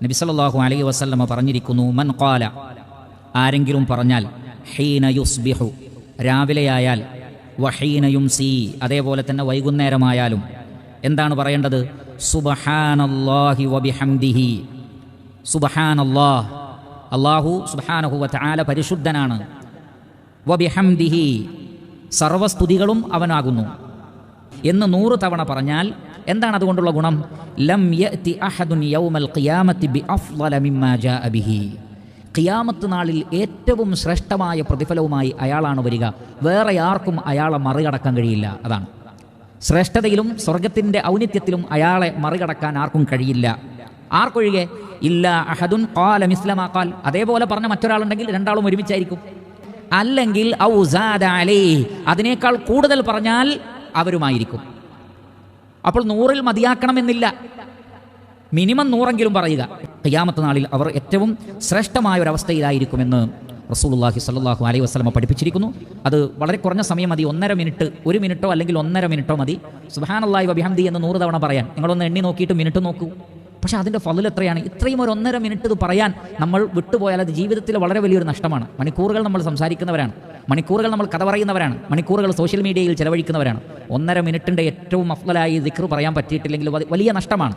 നബി സല്ലല്ലാഹു അലൈഹി വസല്ലമ പറഞ്ഞിരിക്കുന്നു, മൻ ഖാല, ആരെങ്കിലും പറഞ്ഞാൽ, ഹീന യുസ്ബിഹു, രാവിലെയായാൽ, വഹീന യുംസി, അതേപോലെ തന്നെ വൈകുന്നേരമായാലും എന്താണ് പറയേണ്ടത്? സുബ്ഹാനല്ലാഹി വബിഹംദിഹി, സുബ്ഹാനല്ലാഹ്, അല്ലാഹു സുബ്ഹാനഹു വ തആല പരിശുദ്ധനാണ്, വബിഹംദിഹി, സർവസ്തുതികളും അവനാകുന്നു എന്ന് 100 തവണ പറഞ്ഞാൽ എന്താണ് അതുകൊണ്ടുള്ള ഗുണം? ലം യഅതി അഹദുൻ യൗമൽ ഖിയാമത്തി ബിഅഫ്ളല മിമ്മാ ജാഅ ബിഹി, ഖിയാമത്ത് നാളിൽ ഏറ്റവും ശ്രേഷ്ഠമായ പ്രതിഫലവുമായി അയാളാണ് വരിക. വേറെ ആർക്കും അയാളെ മറികടക്കാൻ കഴിയില്ല. അതാണ് ശ്രേഷ്ഠതയിലും സ്വർഗത്തിൻ്റെ ഔന്നിത്യത്തിലും അയാളെ മറികടക്കാൻ ആർക്കും കഴിയില്ല. ആർക്കൊഴികെ? ഇല്ലാ അഹദുൻ ഖാല മിസ്ല മാ ഖാൽ, അതേപോലെ പറഞ്ഞ മറ്റൊരാളുണ്ടെങ്കിൽ രണ്ടാളും ഒരുമിച്ചായിരിക്കും. അല്ലെങ്കിൽ ഔ സാദ അലൈഹി, അതിനേക്കാൾ കൂടുതൽ പറഞ്ഞാൽ അവരുമായിരിക്കും. അപ്പോൾ 100ൽ മതിയാക്കണമെന്നില്ല, മിനിമം 100എങ്കിലും പറയുക. ഖിയാമത്ത് നാളിൽ അവർ ഏറ്റവും ശ്രേഷ്ഠമായ ഒരവസ്ഥയിലായിരിക്കുമെന്ന് റസൂലുള്ളാഹി സ്വല്ലല്ലാഹു അലൈഹി വസല്ലമ പഠിപ്പിച്ചിരിക്കുന്നു. അത് വളരെ കുറഞ്ഞ സമയം മതി, 1.5 മിനിറ്റ്, 1 മിനിറ്റോ അല്ലെങ്കിൽ 1.5 മിനിറ്റോ മതി സുബ്ഹാനല്ലാഹി വബിഹംദി എന്ന് 100 തവണ പറയാൻ. നിങ്ങളൊന്ന് എണ്ണി നോക്കിയിട്ട് മിനിറ്റ് നോക്കൂ. പക്ഷേ അതിൻ്റെ ഫള് എത്രയാണ്? ഇത്രയും ഒരു 1.5 മിനിറ്റ് ഇത് പറയാൻ നമ്മൾ വിട്ടുപോയാൽ അത് ജീവിതത്തിൽ വളരെ വലിയൊരു നഷ്ടമാണ്. മണിക്കൂറുകൾ നമ്മൾ സംസാരിക്കുന്നവരാണ്, മണിക്കൂറുകൾ നമ്മൾ കഥ പറയുന്നവരാണ്, മണിക്കൂറുകൾ സോഷ്യൽ മീഡിയയിൽ ചെലവഴിക്കുന്നവരാണ്. 1.5 മിനിറ്റിൻ്റെ ഏറ്റവും അഫ്ളലായി ദിക്ർ പറയാൻ പറ്റിയിട്ടില്ലെങ്കിൽ വലിയ നഷ്ടമാണ്.